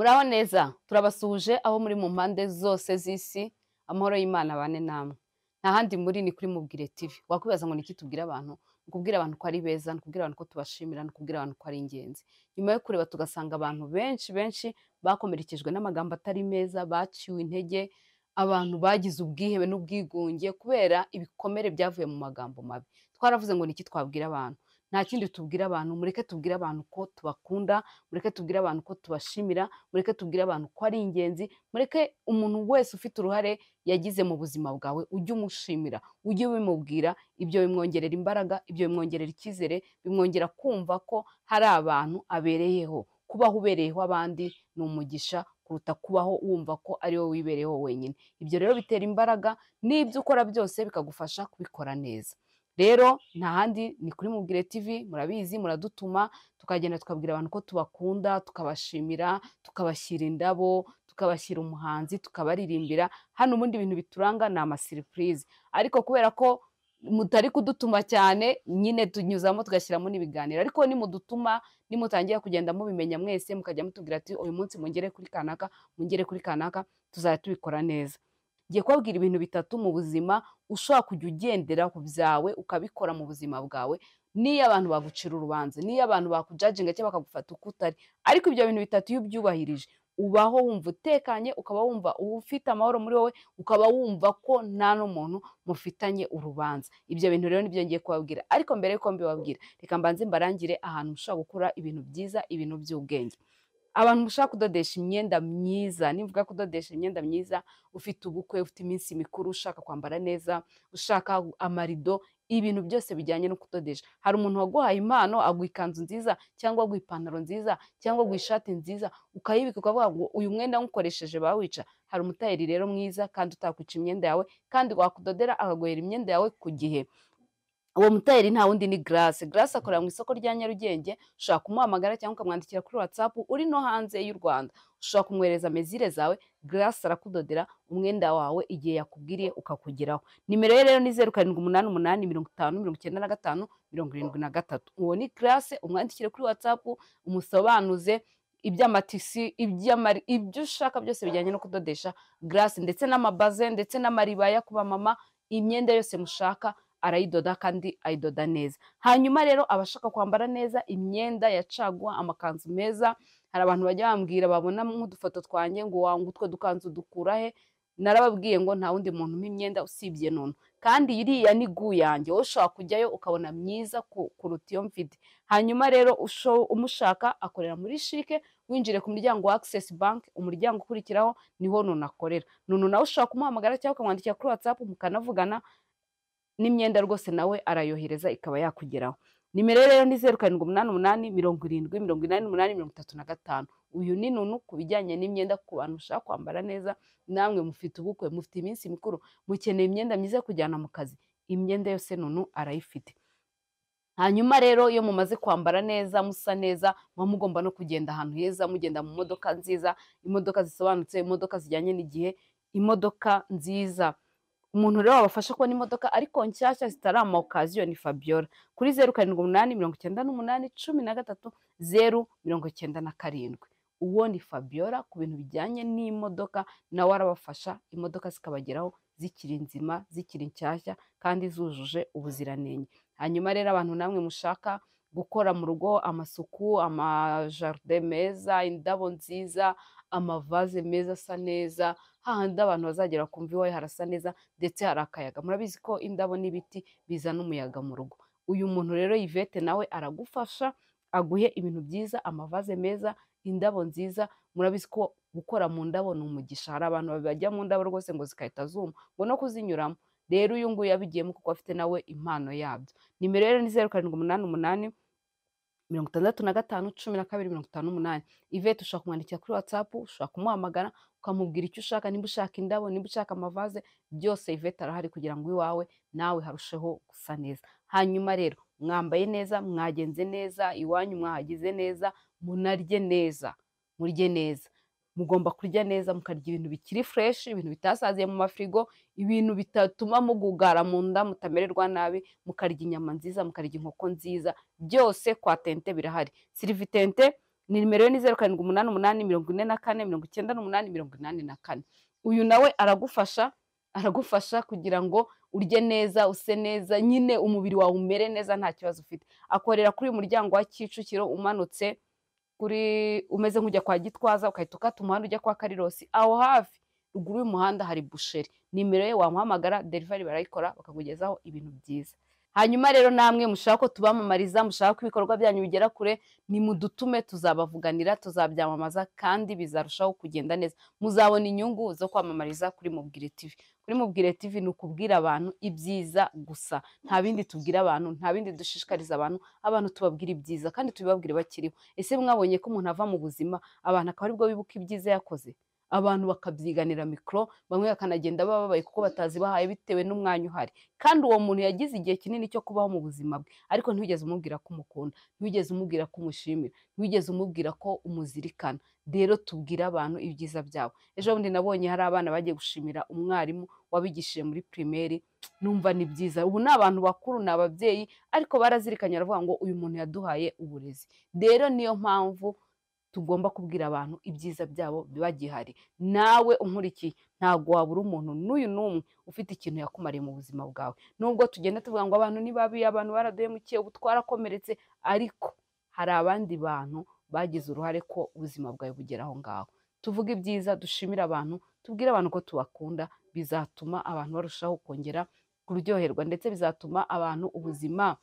Muraho neza turabasuhuje aho muri mu mpande zose z'isi amahoro y'Imana bane namwe nta handi muri ni kuri MubwireTv wakwibaza ngo niki tubwira abantu kubwira abantu ko ari beza kubwira abantu ko tubashimira kubwira abantu ko ari ingenzi nyuma yo kureba tugasanga abantu benshi bakomerekejwe n'amagambo atari meza baciwe intege abantu bagize ubwihebe n'ubwigunge kubera ibikomere byavuye mu magambo mabi twaravuze ngo niki twabwira abantu nta kindi tubwira abantu mureke tubwira abantu ko tubakunda mureke tubwira abantu ko tubashimira mureke tubwira abantu ko ari ingenzi mureke umuntu wese ufite uruhare yagize mu buzima bwawe ujye umushimira ujye ubimubwira ibyo bimwongerera imbaraga ibyo bimwongerera icyizere bimwongera kumva ko hari abantu abereyeho kubaho ubereyeho abandi ni umugisha kuruta kubaho wumva ko ari wowe wibereyeho wenyine ibyo rero bitera imbaraga n'ibyo ukora byose bikagufasha kubikora neza rero nta handi ni kuri MubwireTv murabizi muradutuma tukagenda tukabwira abantu ko tubakunda tukabashimira tukabashyira indabo tukabashyira umuhanzi tukabaririmbira hano ubundi ibintu bituranga ni amasiripurize ariko kubera ko mutari kudutuma cyane nyine tunyuzamo tugashyiramo n'ibiganiro ariko nimudutuma nimutangira kugenda mubimenya mwese mukajya mutubwira ati uyu munsi mungere kuri kanaka mungere kuri kanaka tuzajya tubikora neza ngiye kubabwira ibintu bitatu mu buzima ushobora kujya ugendera ku byawe ukabikora mu buzima bwawe niyo abantu bagucira urubanza niyo abantu bakujajinga cyangwa bakagufata uko utari ariko ibyo bintu bitatu iyo ubyubahirije ubaho wumva utekanye ukaba wumva ufite amahoro muri wowe ukaba wumva ko nta n'umuntu mufitanye urubanza ibyo bintu rero nibyo ngiye kubabwira ariko mbere yuko mbibabwira reka mbanze mbarangire ahantu mushobora gukora ibintu byiza ibintu by'ubwenge abantu mushaka kudodesha imyenda myiza nivuga kudodesha imyenda myiza ufite ubukwe ufite iminsi mikuru ushaka kwambara neza ushaka amarido ibintu byose bijyanye no kudodesha hari umuntu waguhaye impano aguha ikanzu nziza cyangwa aguha ipantaro nziza cyangwa aguha ishati nziza ukayibika ukavuga ngo uyu mwenda nywukoresheje bawica hari umutayeri rero mwiza kandi utakwica imyenda yawe kandi wakudodera akaguhera imyenda yawe ku gihe uwo mutayeri nta wundi ni Grace akorera mu isoko rya Nyarugenge ushaka kumuhamagara cyangwa ukamwandikira kuri WhatsApp uri no hanze y'u Rwanda ushaka kumwereza mezire zawe Grace arakudodera umwenda wawe igihe yakubwiriye ukakugeraho nimero ye rero ni 0788559573 uwo ni Grace umwandikire kuri WhatsApp umusobanuze iby'amatisi ibyo ushaka byose bijyanye no kudodesha Grace ndetse n'amabaze ndetse n'amaribaya kuba mama imyenda yose mushaka arayidoda kandi ayidoda neza hanyuma rero abashaka kwambara neza imyenda ya caguwa amakanzu meza hari abantu bajya bambwira babona nk'udufoto twanjye ngo wanga utwo dukanzu dukura he narababwiye ngo nta wundi muntu imyenda usibye none kandi iriya ni gu yanjye wowe ushobora kujyayo ukabona myiza kuruta iyo mfite hanyuma rero umushaka akorera muri shike winjire ku muryango wa Access Bank umuryango ukurikiraho niho none akorera none nawe ushaka kumuhamagara cyangwa ukamwandikira kuri WhatsApp mukanavugana n'imyenda rwose nawe arayohereza ikaba yakugeraho nimero rero ni 0788707835 uyu ni nunu kubijyanye n'imyenda ku bantu ushaka kwambara neza namwe mufite ubukwe mufite iminsi mikuru mukeneye imyenda myiza kujyana mu kazi imyenda yose nunu arayifite hanyuma rero iyo mumaze kwambara neza musa neza mugomba no kugenda ahantu heza mugenda mu modoka nziza imodoka zisobanutse imodoka zijyanye n'igihe imodoka nziza umuntu rero wabafasha kubona imodoka ariko nshyashya zitari amaokaziyo ni Fabiola kuri 0788933097 uwo ni Fabiola ku bintu bijyanye n'imodoka nawe arabafasha imodoka zikabageraho zikiri nzima zikiri nshyashya kandi zujuje ubuziranenge hanyuma rero abantu namwe mushaka gukora mu rugo amasuku amajardin meza indabo nziza amavaze meza asa neza hahandi abantu bazagera kumva iwawe harasa neza ndetse hari akayaga murabizi ko indabo n'ibiti bizana umuyaga mu rugo uyu muntu rero Yvette nawe aragufasha aguhe ibintu byiza amavaze meza indabo nziza murabizi ko gukora mu ndabo ni umugisha hari abantu bajya mu ndabo rwose ngo zikahita zuma ngo no kuzinyuramo rero uyu nguyu yabigiyemo kuko afite nawe impano yabyo nimero rero ni 0788651258 Yvette ushaka kumwandikira kuri WhatsApp ushaka kumuhamagara ukamubwira icyo ushaka nimba ushaka indabo nimba ushaka amavaze byose Yvette arahari kugira ngo iwawe nawe harusheho gusa neza hanyuma rero mwambaye neza mwagenze neza iwanyu mwahagize neza munarye neza murye neza mugomba kurya neza mukarya ibintu bikiri fresh ibintu bitasaziye mu mafrigo ibintu bitatuma mugugara mu nda mutamererwa nabi mukarya inyama nziza mukarya inkoko nziza byose kwa tente birahari Sylvie Tente nimero ye ni 0788849494. uyu nawe aragufasha kugira ngo urye neza, use neza, nyine umubiri wawe umere neza nta kibazo ufite. Akorera kuri uyu muryango wa Kicukiro umanutse umeze nk'ujya kwa Gitwaza, ukahita ukata umuhanda ujya kwa Karirosi, aho hafi ruguru y'umuhanda hari busheri. Nimero ye wamuhamagara, delivery barayikora bakakugezaho ibintu byiza. Hanyuma rero namwe mushaka ko tubamamariza, mushaka ko ibikorwa byanyu bigera kure, ni mudutume, tuzabavuganira, tuzabyamamaza kandi bizarushaho kugenda neza. Muzabona inyungu zo kwamamariza kuri MubwireTv. Kuri MubwireTv ni ukubwira abantu ibyiza gusa, nta bindi tubwira abantu, nta bindi dushishikariza abantu tubabwira ibyiza kandi tubibabwire bakiriho. Ese mwabonye ko umuntu ava mu buzima abantu akaba aribwo bibuka ibyiza yakoze? Abantu bakabyiganira mikoro, bamwe bakanagenda bababaye kuko batazibahaye bitewe n'umwanya uhari, kandi uwo muntu yagize igihe kinini cyo kubaho mu buzima bwe, ariko ntiwigeze umubwira ko umukunda, ntiwigeze umubwira ko umushimira, ntiwigeze umubwira ko umuzirikana. Rero tubwire abantu ibyiza byabo. Ejo bundi nabonye hari abana bagiye gushimira umwarimu wabigishije muri primaire, numva ni byiza. Ubu ni abantu bakuru, ni ababyeyi, ariko barazirikanye baravuga ngo uyu muntu yaduhaye uburezi. Rero niyo mpamvu tugomba kubwira abantu ibyiza byabo biba gihari. Nawe unkurikiye ntabwo wabura umuntu n'uyu n'umwe ufite ikintu yakumariye mu buzima bwawe. Nubwo tugenda tuvuga ngo abantu ni babi, abantu baraduhemukiye, ubu twarakomeretse, ariko hari abandi bantu bagize uruhare ko ubuzima bwawe bugera aho ngaho. Tuvuge ibyiza, dushimire abantu, tubwire abantu ko tubakunda, bizatuma abantu barushaho kongera kuryoherwa, ndetse bizatuma abantu ubuzima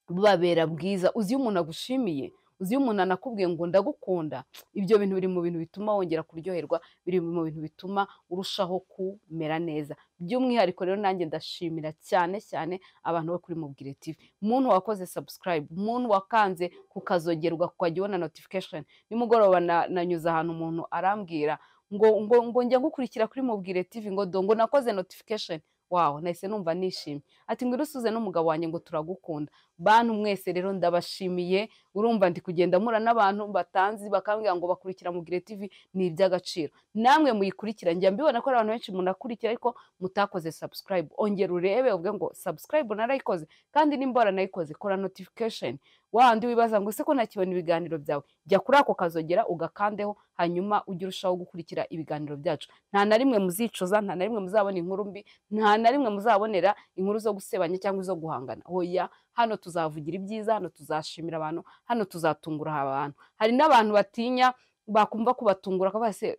bubabera bwiza. Uzi iyo umuntu agushimiye, uzi iyo umuntu anakubwiye ngo ndagukunda, ibyo bintu biri mu bintu bituma wongera kuryoherwa, biri mu bintu bituma urushaho kumera neza. By'umwihariko rero nanjye ndashimira cyane cyane abantu bo kuri MubwireTv. Umuntu wakoze subscribe, umuntu wakanze kukazogerwa kukajya ubona notification. Nimugoroba nanyuze ahantu umuntu arambwira ngo njya gukurikira kuri MubwireTv, ngo nakoze notification. Wow, nahise numva nishimye. Ati ngo usuze n'umugabo wanjye ngo turagukunda. Bantu mwese rero ndabashimiye. Urumva ndi kugenda mura n'abantu batanzi bakambwira ngo bakurikira MubwireTv, ni iby'agaciro. Namwe muyikurikira, njya mbibona ko abantu benshi munakurikira ariko mutakoze subscribe. Ongera urebe uvuge ngo subscribe narayikoze, kandi nimbora nayikoze, kora notification. Wandi wibaza ngo ese ko nakibona ibiganiro byawe, jya kuri ako kazogera ugakandeho, hanyuma ujye urushaho gukurikira ibiganiro byacu. Nta na rimwe muzicuza, nta na rimwe muzabona inkuru mbi, nta na rimwe muzabonera inkuru zo gusebanya cyangwa izo guhangana. Hoya, hano tuzavugira ibyiza, hano tuzashimira abantu, hano tuzatungura abantu. Hari n'abantu batinya, bakumva kubatungura akabase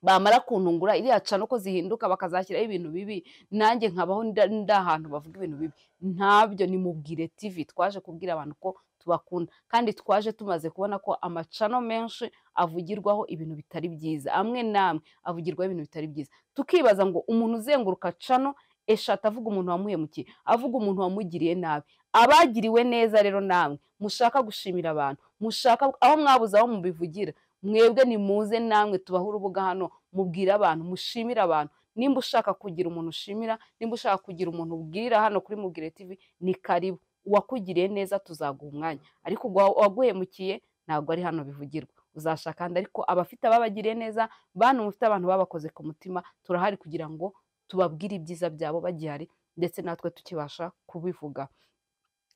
bamara kuntungura iriya cano ko zihinduka bakazashyiraho ibintu bibi, nanjye nkabaho ndahantu bavuga ibintu bibi. Ntabyo, ni MubwireTv. Twaje kubwira abantu ko tubakunda, kandi twaje tumaze kubona ko amacano menshi avugirwaho ibintu bitari byiza, amwe namwe avugirwaho ibintu bitari byiza. Tukibaza ngo umuntu uzenguruka cano eshatu avuga umuntu wamuhemukiye, avuga umuntu wamugiriye nabi. Abagiriwe neza rero namwe mushaka gushimira abantu, mushaka aho mwabuze aho mubivugira, mwebwe nimuze namwe tubaho urubuga hano, mubwira abantu, mushimira abantu. Nimba ushaka kugira umuntu ushimira, nimba ushaka kugira umuntu ubwira hano kuri MubwireTv, ni karibu. Uwakugiriye neza tuzaguha umwanya, ariko uwaguhemukiye ntabwo ari hano bivugirwa. Uzashaka kandi, ariko abafite ababagiriye neza, bantu mufite abantu babakoze ku mutima, turahari kugira ngo tubabwire ibyiza byabo bagihari, ndetse natwe tukibasha kubivuga.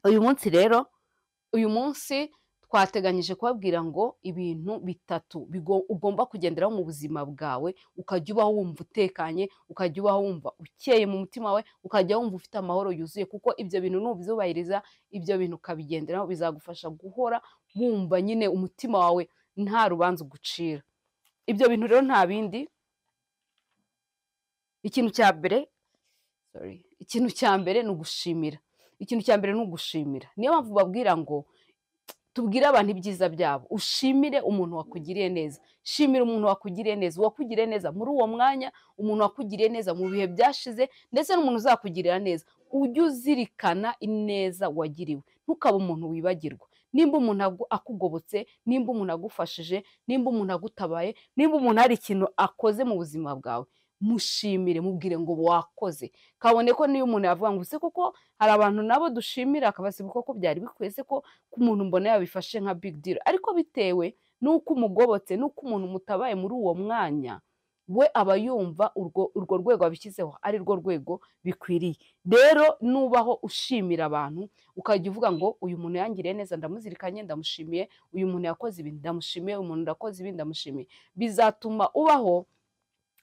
Uyu munsi rero, twateganyije kubabwira ngo ibintu bitatu ugomba kugenderaho mu buzima bwawe, ukajya ubaho wumva utekanye, ukajya ubaho wumva ukeye mu mutima wawe, ukajya wumva ufite amahoro yuzuye, kuko ibyo bintu nubyubahiriza, ibyo bintu ukabigenderaho, bizagufasha guhora wumva nyine umutima wawe nta rubanza ugucira. Ibyo bintu rero nta bindi, ikintu cya mbere ni ugushimira. Niyo mpamvu babwira ngo tubwire abantu ibyiza byabo. Ushimire umuntu wakugiriye neza, shimira umuntu wakugiriye neza, uwakugiriye neza muri uwo mwanya, umuntu wakugiriye neza mu bihe byashize, ndetse n'umuntu uzakugirira neza. Ujye uzirikana ineza wagiriwe, ntukabe umuntu wibagirwa. Nimba umuntu akugobotse, nimba umuntu agufashije, nimba umuntu agutabaye, nimba umuntu hari ikintu akoze mu buzima bwawe, mushimire, mubwire ngo wakoze. Kabone ko niyo umuntu yavuga ngo se koko hari abantu nabo dushimira akabasiba koko byari bikwiye, se ko umuntu mbona yabifashe nka big deal, ariko bitewe nuko umugobotse, nuko umuntu mutabaye muri uwo mwanya, we aba yumva urwo rwego abishyizeho ari rwo rwego bikwiriye. Rero nubaho ushimira abantu ukajya uvuga ngo uyu muntu yangiriye neza ndamuzirikanye ndamushimiye, uyu muntu yakoze ibi ndamushimiye, uyu muntu ndakoze ibi ndamushimiye, bizatuma ubaho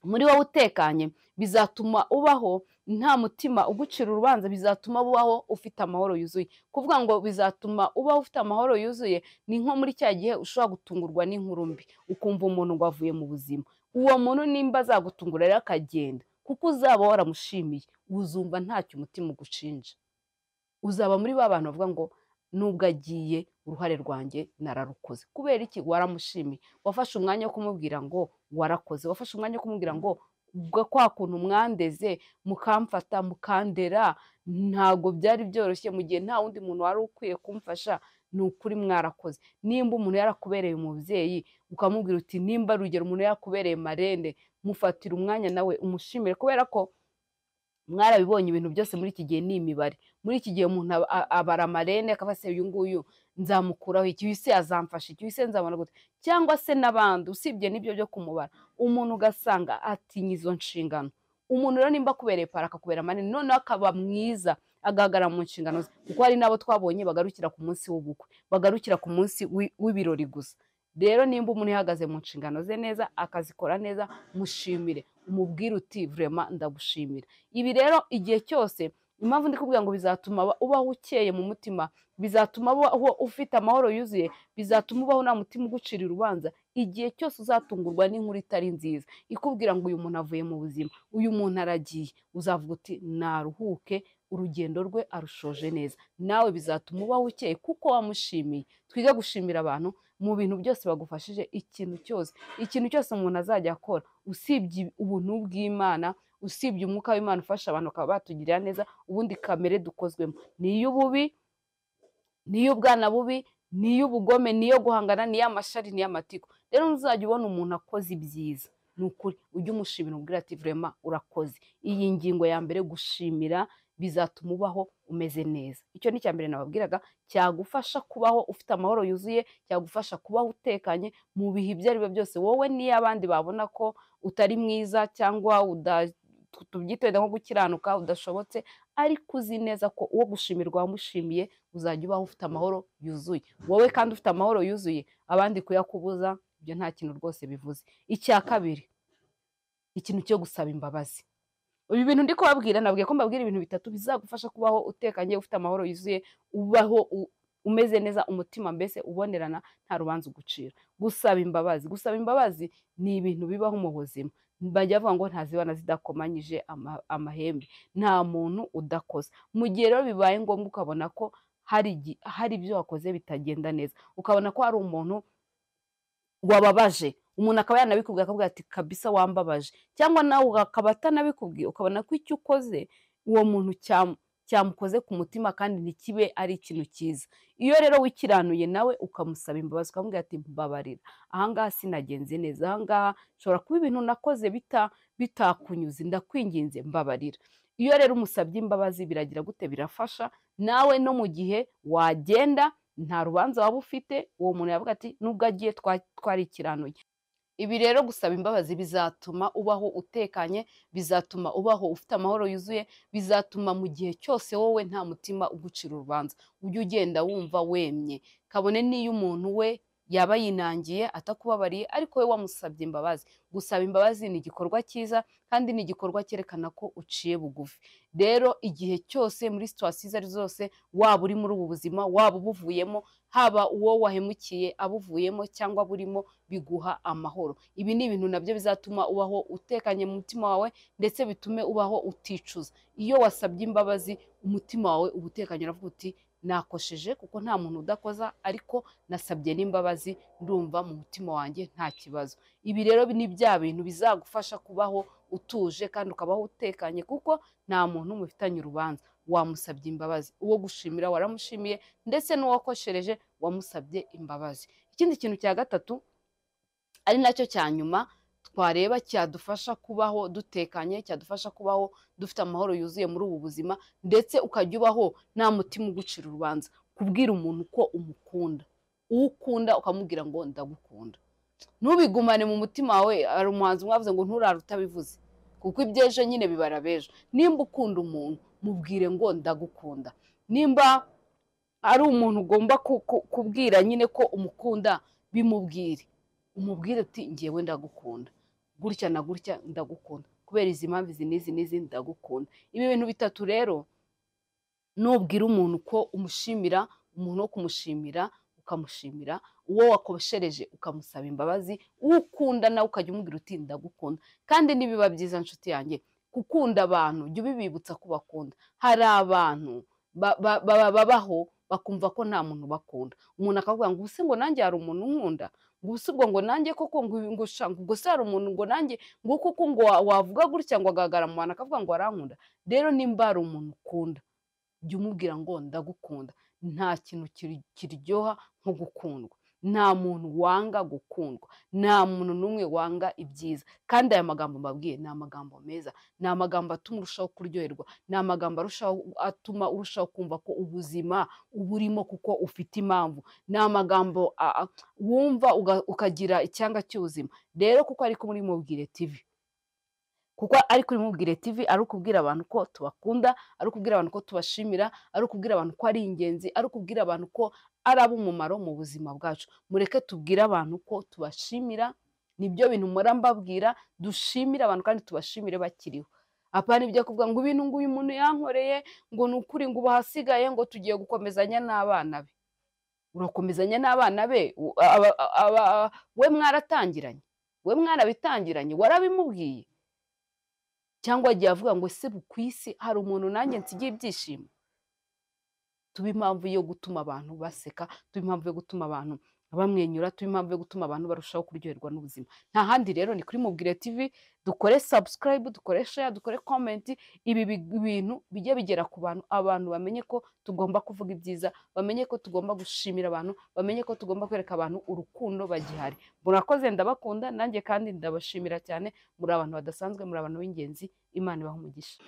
muri wowe utekanye, bizatuma ubaho nta mutima ugucira urubanza, bizatuma ubaho ufite amahoro yuzuye. Kuvuga ngo bizatuma ubaho ufite amahoro yuzuye ni nko muri cya gihe ushobora gutungurwa n'inkuru mbi ukumva umuntu ngo avuye mu buzima, uwo muntu nimba azagutungura rero akagenda kuko uzaba waramushimiye, uzumva ntacyo umutima ugushinja, uzaba muri ba bantu bavuga ngo nubwo agiye uruhare rwanjye nararukoze. Kubera iki? Waramushimiye, wafashe umwanya wo kumubwira ngo warakoze, wafashe umwanya wo kumubwira ngo kwa kuntu mwandeze mukamfata mukandera ntago byari byoroshye mu gihe nta wundi muntu wari ukwiye kumfasha, ni ukuri mwarakoze. Nimba umuntu yarakubereye umubyeyi ukamubwira uti nimba rugero umuntu yarakubereye marene, mufatira umwanya nawe umushimire, kubera ko mwarabibonye ibintu byose muri iki gihe ni imibare. Muri iki gihe umuntu abara marene akaba se uyu nguyu nzamukuraho iki, uyu se azamfasha iki, uyu se nzabona gute, cyangwa se n'abandi. Usibye n'ibyo byo kumubara, umuntu ugasanga atinya izo nshingano. Umuntu rero nimba akubereye para akakubera manini, noneho akaba mwiza agahagarara mu nshingano ze, kuko hari n'abo twabonye bagarukira ku munsi w'ubukwe, bagarukira ku munsi w'ibirori gusa. Rero nimba umuntu yahagaze mu nshingano ze neza akazikora neza, mushimire, umubwire uti vraiment ndagushimira. Ibi rero igihe cyose, impamvu ndi kuvuga ngo bizatuma ubaho ukeye mu mutima, bizatuma ubaho ufite amahoro yuzuye, bizatuma ubaho nta mutima ugucira urubanza. Igihe cyose uzatungurwa n'inkuru itari nziza ikubwira ngo uyu muntu avuye mu buzima, uyu muntu aragiye, uzavuga uti naruhuke, urugendo rwe arushoje neza. Nawe bizatuma ubaho ukeye kuko wamushimiye. Twige gushimira abantu mu bintu byose bagufashije, ikintu cyose umuntu azajya akora, usibye ubuntu bw'Imana, usibye umwuka w'Imana ufasha abantu bakaba batugirira neza, ubundi kamere dukozwemo ni iy'ububi, ni iy'ubwana bubi, ni iy'ubugome, ni iyo guhangana, ni iy'amashari, ni iy'amatiku. Rero ntuzajya ubona umuntu akoze ibyiza, ni ukuri ujye umushimira umubwira ati vraiment urakoze. Iyi ngingo ya mbere, gushimira, bizatuma ubaho umeze neza. Icyo ni cya mbere nababwiraga, cyagufasha kubaho ufite amahoro yuzuye, cyagufasha kubaho utekanye mu bihe ibyo ari byo byose. Wowe niyo abandi babona ko utari mwiza cyangwa tubyitenda nko gukiranuka udashobotse, ariko uzi neza ko uwo gushimirwa wamushimiye, uzajya ubaho ufite amahoro yuzuye. Wowe kandi ufite amahoro yuzuye, abandi kuyakubuza ibyo nta kintu rwose bivuze. Icya kabiri, ikintu cyo gusaba imbabazi. Ibi bintu ndi kubabwira, nabwiye ko mbabwira ibintu bitatu bizagufasha kubaho utekanye, ufite amahoro yuzuye, ubaho umeze neza, umutima mbese ubonerana, nta rubanza ugucira. Gusaba imbabazi. Gusaba imbabazi ni ibintu bibaho mu buzima. Bajya bavuga ngo ntazibana zidakomanyije amahembe. Nta muntu udakoze. Mu gihe rero bibaye ngombwa ukabona ko hari ibyo wakoze bitagenda neza, ukabona ko hari umuntu wababaje, umuntu akaba yanabikubwira akavuga ati kabisa wambabaje, cyangwa nawe akaba atanabikubwiye, ukabona ko icyo ukoze uwo muntu cyamukoze ku mutima kandi ntikibe ari ikintu cyiza. Iyo rero wikiranuye nawe ukamusaba imbabazi, ukamubwira ati mbabarira, ahangaha sinagenze neza, ahangaha nshobora kuba ibintu nakoze bitakunyuze, ndakwinginze mbabarira. Iyo rero umusabye imbabazi biragira gute? Birafasha nawe no mu gihe wagenda nta rubanza waba ufite, uwo muntu yavuga ati nubwo agiye twarikiranuye. Ibi rero gusaba imbabazi bizatuma ubaho utekanye, bizatuma ubaho ufite amahoro yuzuye, bizatuma mu gihe cyose wowe nta mutima ugucira urubanza, ujye ugenda wumva wemye. Kabone n'iyo umuntu we yaba yinangiye atakubabariye, ariko we wamusabye imbabazi. Gusaba imbabazi ni igikorwa cyiza kandi ni igikorwa cyerekana ko uciye bugufi. Rero igihe cyose muri situwasiyo izo ari zose, waba uri muri ubu buzima, waba ubuvuyemo, haba uwo wahemukiye abuvuyemo cyangwa burimo, biguha amahoro. Ibi ni ibintu nabyo bizatuma ubaho utekanye mu mutima wawe, ndetse bitume ubaho uticuza. Iyo wasabye imbabazi, umutima wawe uba utekanye, uravuga uti nakosheje kuko nta muntu udakoza, ariko nasabye n'imbabazi, ndumva mu mutima wanjye nta kibazo. Ibi rero ni bya bintu bizagufasha kubaho utuje kandi ukabaho utekanye, kuko nta muntu mufitanye urubanza. Wamusabye imbabazi, uwo gushimira waramushimiye, ndetse n'uwakoshereje wamusabye imbabazi. Ikindi kintu cya gatatu ari nacyo cya nyuma twareba, cyadufasha kubaho dutekanye, cyadufasha kubaho dufite amahoro yuzuye muri ubu buzima, ndetse ukajya ubaho nta mutima ugucira urubanza. Kubwira umuntu ko umukunda, uwo ukunda ukamubwira ngo ndagukunda. ntubigumane mu mutima wawe. Ari umuhanzi mwavuze ngo nturare utabivuze, kuko ibyejo nyine bibara bejo. Nimba ukunda umuntu mubwire ngo ndagukunda. Nimba ari umuntu ugomba kubwira nyine ko umukunda, bimubwire, umubwire uti ngewe ndagukunda gutya na gutya, ndagukunda kubera izi mpamvu izi n'izi ndagukunda. Ibi bintu bitatu rero, nubwira umuntu ko umushimira, umuntu wo kumushimira ukamushimira, uwo wakoshereje ukamusaba imbabazi, ukunda nawe ukajya umubwira uti ndagukunda. Kandi nibiba byiza nshuti yanjye gukunda abantu, jya ubibibutsa ko bakunda. Hari abantu babaho bakumva ko nta muntu bakunda. Umuntu akavuga ngo ubuse ngo nanjye hari umuntu nkunda, ngo ubwo ngo nanjye koko ngo se hari umuntu ngo nanjye ngo kuko ngo wavuga gutya ngo agagara mu bantu akavuga ngo arankunda. Rero nimba hari umuntu ukunda, jya umubwira ngo ndagukunda. Nta kintu kiryoha nko gukundwa. Nta muntu wanga gukundwa, nta muntu n'umwe wanga ibyiza. Kandi aya magambo mbabwiye ni amagambo meza, ni amagambo atuma urushaho kuryoherwa, ni amagambo atuma urushaho kumva ko ubuzima uburimo kuko ufite impamvu, ni amagambo wumva ukagira icyanga cy'ubuzima. Rero kuko ariko muri MubwireTv, kuko ari kuri MubwireTv ari ukubwira abantu ko tubakunda, ari ukubwira abantu ko tubashimira, ari ukubwira abantu ko ari ingenzi, ari ukubwira abantu ko ari ab'umumaro mu buzima bwacu. Mureke tubwire abantu ko tubashimira, nibyo bintu mpora mbabwira, dushimire abantu kandi tubashimire bakiriho. Apana ibyo kuvuga ngo ibintu ngo uyu muntu yankoreye ngo ni ukuri ngo ubu hasigaye ngo tugiye gukomezanya n'abana be. Urakomezanya n'abana be? We mwaratangiranye? We mwarabitangiranye? Warabimubwiye? Cyangwa agiye avuga ngo se ku isi hari umuntu nanjye nsigiye ibyishimo? Tuba impamvu yo gutuma abantu baseka, tuba impamvu yo gutuma abantu bamwenyura, tuba impamvu yo gutuma abantu barushaho kuryoherwa n'ubuzima. Nta handi rero, ni kuri MubwireTv. Dukore subscribe, dukore share, dukore comment. Ibi bintu bijye bigera ku bantu, abantu bamenye ko tugomba kuvuga ibyiza, bamenye ko tugomba gushimira abantu, bamenye ko tugomba kwereka abantu urukundo bagihari. Murakoze, ndabakunda nanjye kandi ndabashimira cyane. Muri abantu badasanzwe, muri abantu b'ingenzi. Imana ibahe umugisha.